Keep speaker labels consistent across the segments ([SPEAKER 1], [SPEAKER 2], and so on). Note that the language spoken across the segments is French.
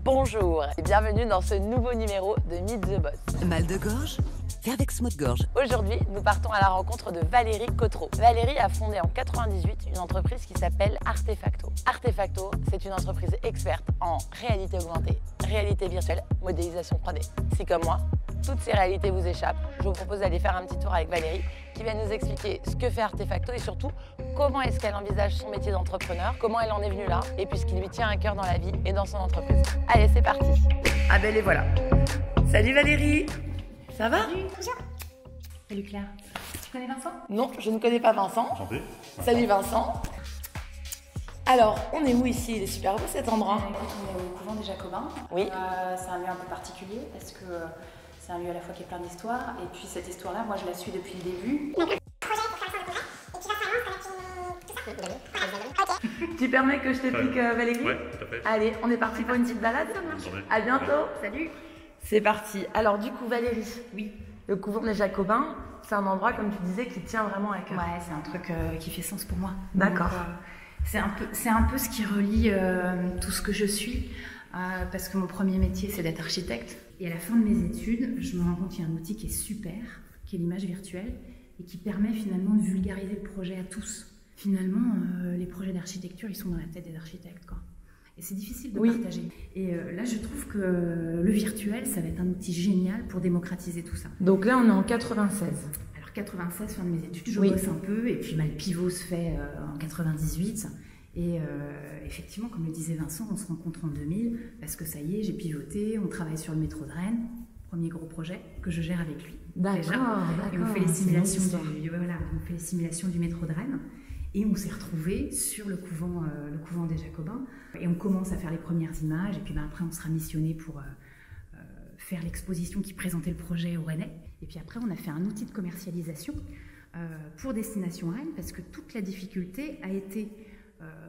[SPEAKER 1] Bonjour et bienvenue dans ce nouveau numéro de Meet the Boss.
[SPEAKER 2] Mal de gorge? Vervex mot de gorge.
[SPEAKER 1] Aujourd'hui, nous partons à la rencontre de Valérie Cotreau. Valérie a fondé en 98 une entreprise qui s'appelle Artefacto. Artefacto, c'est une entreprise experte en réalité augmentée, réalité virtuelle, modélisation 3D. Si comme moi, toutes ces réalités vous échappent, je vous propose d'aller faire un petit tour avec Valérie qui va nous expliquer ce que fait Artefacto et surtout comment est-ce qu'elle envisage son métier d'entrepreneur, comment elle en est venue là et puis ce qui lui tient à cœur dans la vie et dans son entreprise. Allez, c'est parti. Ah ben les voilà. Salut Valérie. Ça va?
[SPEAKER 3] Salut, bonjour. Salut Claire. Tu connais Vincent?
[SPEAKER 1] Non, je ne connais pas Vincent.
[SPEAKER 4] Enchanté.
[SPEAKER 1] Salut Vincent. Alors, on est où ici? Il est super beau cet endroit.
[SPEAKER 3] Écoute, on est au couvent des Jacobins.
[SPEAKER 1] Oui.
[SPEAKER 3] C'est un lieu un peu particulier parce que c'est un lieu à la fois qui est plein d'histoire et puis cette histoire-là, moi je la suis depuis le début.
[SPEAKER 1] Tu permets que je t'explique Valérie?
[SPEAKER 4] Ouais, tout à fait.
[SPEAKER 1] Allez, on est parti pour une petite balade. À bientôt.
[SPEAKER 3] Salut.
[SPEAKER 1] C'est parti. Alors du coup Valérie,
[SPEAKER 3] Oui.
[SPEAKER 1] le couvent des Jacobins, c'est un endroit comme tu disais qui tient vraiment à cœur.
[SPEAKER 3] Ouais, c'est un truc qui fait sens pour moi.
[SPEAKER 1] D'accord.
[SPEAKER 3] Donc, c'est un peu ce qui relie tout ce que je suis parce que mon premier métier c'est d'être architecte. Et à la fin de mes études, je me rends compte qu'il y a un outil qui est super, qui est l'image virtuelle et qui permet finalement de vulgariser le projet à tous. Finalement, les projets d'architecture, ils sont dans la tête des architectes, quoi. Et c'est difficile de partager. Et là, je trouve que le virtuel, ça va être un outil génial pour démocratiser tout ça.
[SPEAKER 1] Donc là, on est en 96.
[SPEAKER 3] Alors 96, fin de mes études, je bosse un peu, et puis le pivot se fait en 98. Et effectivement, comme le disait Vincent, on se rencontre en 2000, parce que ça y est, j'ai pivoté, on travaille sur le métro de Rennes, premier gros projet que je gère avec lui.
[SPEAKER 1] D'accord.
[SPEAKER 3] Et on fait les simulations on fait les simulations du métro de Rennes. Et on s'est retrouvés sur le couvent des Jacobins. Et on commence à faire les premières images. Et puis après, on sera missionné pour faire l'exposition qui présentait le projet au Rennais. Et puis après, on a fait un outil de commercialisation pour Destination Rennes, parce que toute la difficulté a été,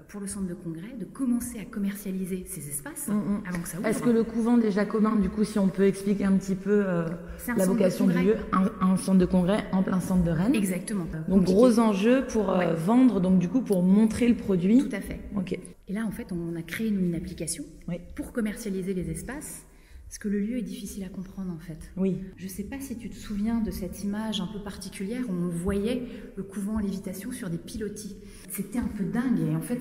[SPEAKER 3] pour le centre de congrès, de commencer à commercialiser ces espaces avant que ça ouvre.
[SPEAKER 1] Est-ce que le couvent des Jacobins, du coup, si on peut expliquer un petit peu la vocation du lieu, un centre de congrès en plein centre de Rennes?
[SPEAKER 3] Exactement.
[SPEAKER 1] Donc gros enjeu pour vendre, donc du coup pour montrer le produit.
[SPEAKER 3] Tout à fait.
[SPEAKER 1] Ok.
[SPEAKER 3] Et là, en fait, on a créé une application pour commercialiser les espaces, parce que le lieu est difficile à comprendre, en fait.
[SPEAKER 1] Oui.
[SPEAKER 3] Je ne sais pas si tu te souviens de cette image un peu particulière où on voyait le couvent en lévitation sur des pilotis. C'était un peu dingue, et en fait,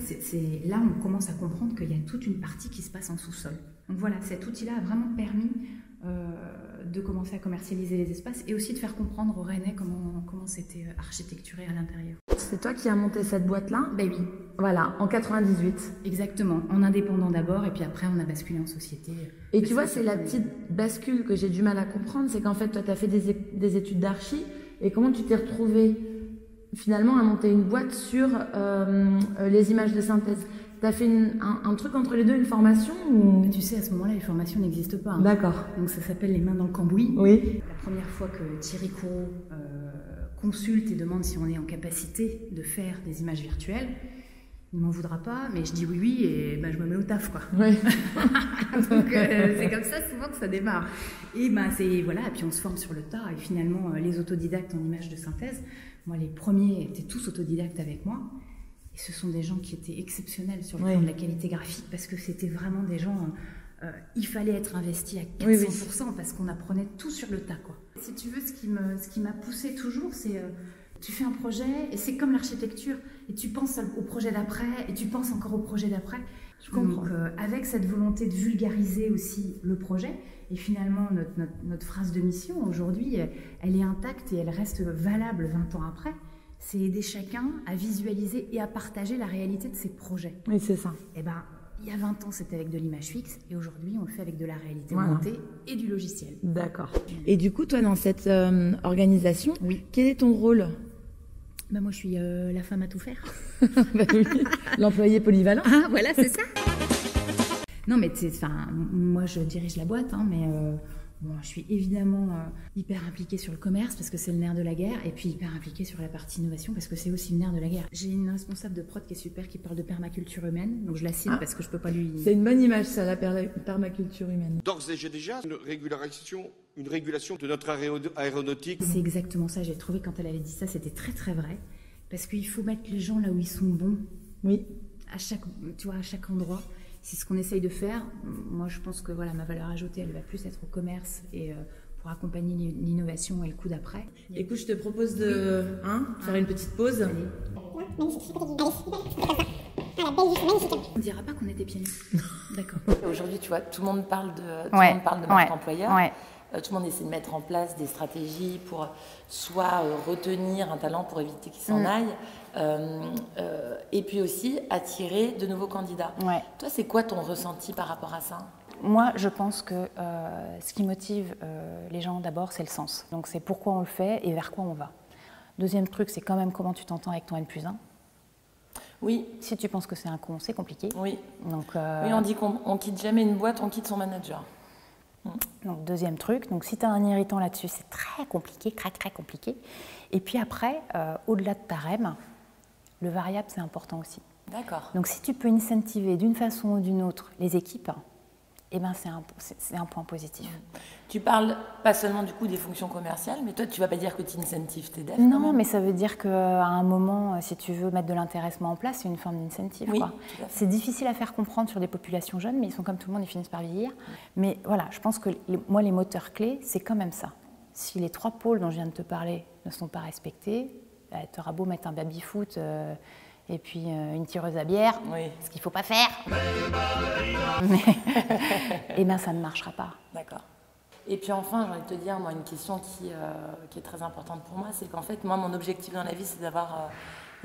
[SPEAKER 3] là, on commence à comprendre qu'il y a toute une partie qui se passe en sous-sol. Donc voilà, cet outil-là a vraiment permis de commencer à commercialiser les espaces et aussi de faire comprendre aux Rennais comment c'était architecturé à l'intérieur.
[SPEAKER 1] C'est toi qui as monté cette boîte-là?
[SPEAKER 3] Ben oui.
[SPEAKER 1] Voilà, en 98.
[SPEAKER 3] Exactement, en indépendant d'abord et puis après on a basculé en société.
[SPEAKER 1] Et tu vois, c'est la petite bascule que j'ai du mal à comprendre, c'est qu'en fait toi tu as fait des études d'archi et comment tu t'es retrouvée finalement à monter une boîte sur les images de synthèse? T'as fait un truc entre les deux, une formation ou...
[SPEAKER 3] Tu sais, à ce moment-là, les formations n'existent pas. Hein.
[SPEAKER 1] D'accord.
[SPEAKER 3] Donc ça s'appelle les mains dans le cambouis.
[SPEAKER 1] Oui.
[SPEAKER 3] La première fois que Thierry Courreau consulte et demande si on est en capacité de faire des images virtuelles, il ne m'en voudra pas, mais je dis oui, et je me mets au taf, quoi.
[SPEAKER 1] Oui.
[SPEAKER 3] Donc c'est comme ça souvent que ça démarre. Et voilà, et puis on se forme sur le tas, et finalement, les autodidactes en images de synthèse, moi les premiers étaient tous autodidactes avec moi. Et ce sont des gens qui étaient exceptionnels sur le plan de la qualité graphique, parce que c'était vraiment des gens... il fallait être investi à 400% parce qu'on apprenait tout sur le tas, quoi. Si tu veux, ce qui m'a poussée toujours, c'est... tu fais un projet, et c'est comme l'architecture, et tu penses au projet d'après, et tu penses encore au projet d'après.
[SPEAKER 1] Je comprends.
[SPEAKER 3] Donc, avec cette volonté de vulgariser aussi le projet, et finalement, notre phrase de mission, aujourd'hui, elle est intacte et elle reste valable 20 ans après. C'est aider chacun à visualiser et à partager la réalité de ses projets.
[SPEAKER 1] Oui, c'est ça.
[SPEAKER 3] Et il y a 20 ans, c'était avec de l'image fixe, et aujourd'hui, on le fait avec de la réalité augmentée et du logiciel.
[SPEAKER 1] D'accord. Et du coup, toi, dans cette organisation, quel est ton rôle?
[SPEAKER 3] Moi, je suis la femme à tout faire.
[SPEAKER 1] Oui. L'employé polyvalent.
[SPEAKER 3] Ah, voilà, c'est ça. Non, mais moi, je dirige la boîte, mais... je suis évidemment hyper impliquée sur le commerce parce que c'est le nerf de la guerre, et puis hyper impliquée sur la partie innovation parce que c'est aussi le nerf de la guerre. J'ai une responsable de prod qui est super, qui parle de permaculture humaine, donc je la cite parce que je peux pas lui...
[SPEAKER 1] C'est une bonne image, ça, la permaculture humaine.
[SPEAKER 5] D'ores et déjà, une régulation de notre aéronautique.
[SPEAKER 3] C'est exactement ça, j'ai trouvé quand elle avait dit ça, c'était très très vrai, parce qu'il faut mettre les gens là où ils sont bons.
[SPEAKER 1] Oui.
[SPEAKER 3] À chaque endroit. c'est ce qu'on essaye de faire. Moi, je pense que voilà, ma valeur ajoutée, elle va plus être au commerce et pour accompagner l'innovation et le coup d'après.
[SPEAKER 1] Écoute, je te propose de faire une petite pause.
[SPEAKER 3] Allez. On ne dira pas qu'on était pieds nus. D'accord.
[SPEAKER 1] Aujourd'hui, tu vois, tout le monde parle de marque employeur.
[SPEAKER 3] Ouais.
[SPEAKER 1] Tout le monde essaie de mettre en place des stratégies pour soit retenir un talent pour éviter qu'il s'en aille, et puis aussi attirer de nouveaux candidats.
[SPEAKER 3] Ouais.
[SPEAKER 1] Toi, c'est quoi ton ressenti par rapport à ça?
[SPEAKER 3] Moi, je pense que ce qui motive les gens d'abord, c'est le sens. Donc c'est pourquoi on le fait et vers quoi on va. Deuxième truc, c'est quand même comment tu t'entends avec ton N+1.
[SPEAKER 1] Oui.
[SPEAKER 3] Si tu penses que c'est un con, c'est compliqué.
[SPEAKER 1] Oui.
[SPEAKER 3] Donc,
[SPEAKER 1] oui, on dit qu'on quitte jamais une boîte, on quitte son manager.
[SPEAKER 3] Donc deuxième truc, donc si tu as un irritant là-dessus, c'est très compliqué, très compliqué. Et puis après, au-delà de ta REM, le variable, c'est important aussi.
[SPEAKER 1] D'accord.
[SPEAKER 3] Donc si tu peux incentiver d'une façon ou d'une autre les équipes, eh ben c'est un point positif.
[SPEAKER 1] Tu parles pas seulement du coup des fonctions commerciales, mais toi tu vas pas dire que tu incentives tes devs?
[SPEAKER 3] Non, mais ça veut dire qu'à un moment, si tu veux mettre de l'intéressement en place, c'est une forme d'incentive.
[SPEAKER 1] Oui,
[SPEAKER 3] c'est difficile à faire comprendre sur des populations jeunes, mais ils sont comme tout le monde, ils finissent par vieillir. Mais voilà, je pense que moi, les moteurs clés, c'est quand même ça. Si les 3 pôles dont je viens de te parler ne sont pas respectés, tu auras beau mettre un baby-foot et puis une tireuse à bière, ce qu'il ne faut pas faire, mais eh ben, ça ne marchera pas.
[SPEAKER 1] D'accord. Et puis enfin, j'ai envie de te dire, moi, une question qui est très importante pour moi, c'est qu'en fait, moi, mon objectif dans la vie, c'est d'avoir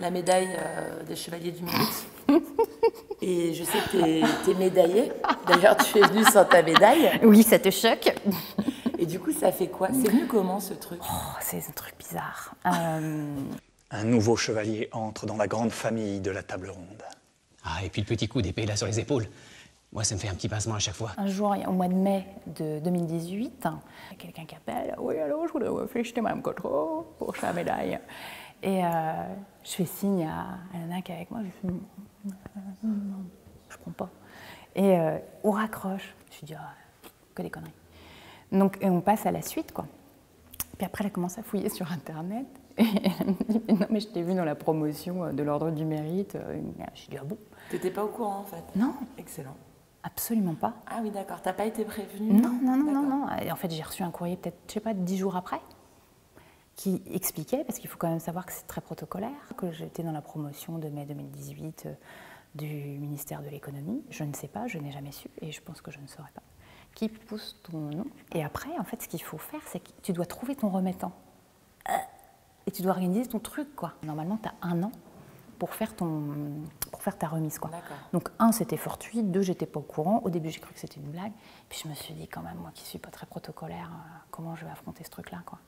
[SPEAKER 1] la médaille des Chevaliers du Mérite. Et je sais que tu es médaillée. D'ailleurs, tu es venue sans ta médaille.
[SPEAKER 3] Oui, ça te choque.
[SPEAKER 1] Et du coup, ça fait quoi? C'est venu comment, ce truc?
[SPEAKER 3] C'est un truc bizarre.
[SPEAKER 4] Un nouveau chevalier entre dans la grande famille de la table ronde.
[SPEAKER 6] Ah, et puis le petit coup d'épée là sur les épaules. Moi, ça me fait un petit pincement à chaque fois.
[SPEAKER 3] Un jour, au mois de mai de 2018, il y a quelqu'un qui appelle. Oui, allô, je voudrais féliciter Mme Cotreau pour sa médaille. Et je fais signe à la nana qui est avec moi. Je fais non, je prends pas. Et on raccroche. Je lui dis, que des conneries. Donc, et on passe à la suite, quoi. Puis après, elle a commencé à fouiller sur Internet. Et elle me dit, mais non, mais je t'ai vu dans la promotion de l'Ordre du Mérite. Je lui dis, ah bon?
[SPEAKER 1] T'étais pas au courant, en fait?
[SPEAKER 3] Non.
[SPEAKER 1] Excellent.
[SPEAKER 3] Absolument pas.
[SPEAKER 1] Ah oui, d'accord. T'as pas été prévenue?
[SPEAKER 3] Non. Et en fait, j'ai reçu un courrier peut-être, je sais pas, 10 jours après, qui expliquait, parce qu'il faut quand même savoir que c'est très protocolaire, que j'étais dans la promotion de mai 2018 du ministère de l'économie. Je ne sais pas, je n'ai jamais su, et je pense que je ne saurais pas. Qui pousse ton nom? Et après, en fait, ce qu'il faut faire, c'est que tu dois trouver ton remettant. Et tu dois organiser ton truc, quoi. Normalement, tu as 1 an pour faire ta remise, quoi. Donc 1, c'était fortuit, 2, j'étais pas au courant. Au début, j'ai cru que c'était une blague. Puis je me suis dit, quand même, moi qui suis pas très protocolaire, comment je vais affronter ce truc-là, quoi.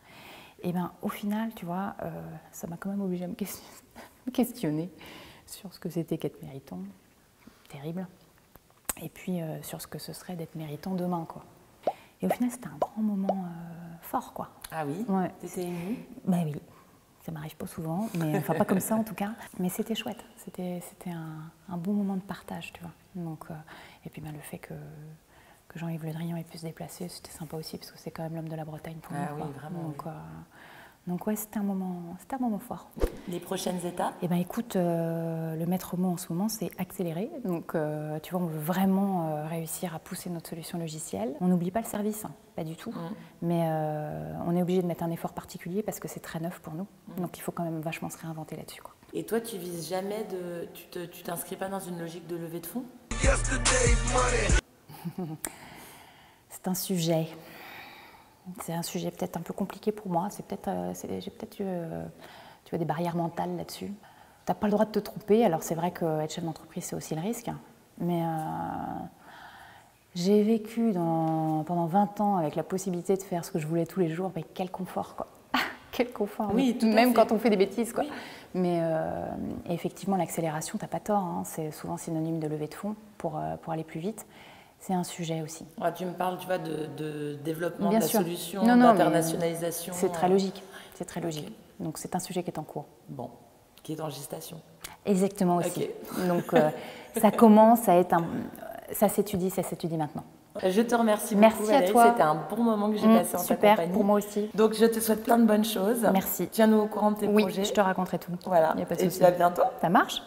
[SPEAKER 3] Et bien, au final, tu vois, ça m'a quand même obligée à me questionner sur ce que c'était qu'être méritant. Terrible. Et puis, sur ce que ce serait d'être méritant demain, quoi. Et au final, c'était un grand moment fort, quoi.
[SPEAKER 1] Ah oui?
[SPEAKER 3] Ouais.
[SPEAKER 1] T'étais émue?
[SPEAKER 3] Ben oui. Ça m'arrive pas souvent, mais enfin pas comme ça en tout cas. Mais c'était chouette, c'était un bon moment de partage, tu vois. Donc, et puis ben, le fait que Jean-Yves Le Drian ait pu se déplacer, c'était sympa aussi, parce que c'est quand même l'homme de la Bretagne pour nous.
[SPEAKER 1] Ah oui, vraiment.
[SPEAKER 3] Donc ouais, c'était un moment fort.
[SPEAKER 1] Les prochaines étapes?
[SPEAKER 3] Eh ben écoute, le maître mot en ce moment, c'est accélérer. Donc tu vois, on veut vraiment réussir à pousser notre solution logicielle. On n'oublie pas le service, hein, pas du tout. Mais on est obligé de mettre un effort particulier parce que c'est très neuf pour nous. Donc il faut quand même vachement se réinventer là-dessus, quoi.
[SPEAKER 1] Et toi, tu vises jamais tu t'inscris pas dans une logique de levée de fonds?
[SPEAKER 3] C'est un sujet. C'est un sujet peut-être un peu compliqué pour moi. J'ai peut-être eu tu vois, des barrières mentales là-dessus. Tu n'as pas le droit de te tromper. Alors c'est vrai qu'être chef d'entreprise, c'est aussi le risque. Mais j'ai vécu pendant 20 ans avec la possibilité de faire ce que je voulais tous les jours. Mais quel confort, quoi. Quel confort.
[SPEAKER 1] Oui,
[SPEAKER 3] même quand on fait des bêtises, quoi. Oui. Mais effectivement, l'accélération, tu n'as pas tort. Hein. C'est souvent synonyme de levée de fonds pour aller plus vite. C'est un sujet aussi.
[SPEAKER 1] Ouais, tu me parles, tu vois, de développement
[SPEAKER 3] Bien
[SPEAKER 1] de la
[SPEAKER 3] sûr.
[SPEAKER 1] solution, d'internationalisation.
[SPEAKER 3] C'est très logique. C'est très logique. Okay. Donc c'est un sujet qui est en cours.
[SPEAKER 1] Bon, qui est en gestation.
[SPEAKER 3] Exactement aussi.
[SPEAKER 1] Okay.
[SPEAKER 3] Donc ça commence à être ça s'étudie maintenant.
[SPEAKER 1] Je te remercie
[SPEAKER 3] beaucoup.
[SPEAKER 1] Merci à toi. C'était un bon moment que j'ai passé en ta compagnie.
[SPEAKER 3] Super, pour moi aussi.
[SPEAKER 1] Donc je te souhaite plein de bonnes choses.
[SPEAKER 3] Merci.
[SPEAKER 1] Tiens-nous au courant de tes projets.
[SPEAKER 3] Oui, je te raconterai tout.
[SPEAKER 1] Voilà.
[SPEAKER 3] Y a pas de souci.
[SPEAKER 1] Et puis à bientôt.
[SPEAKER 3] Ça marche.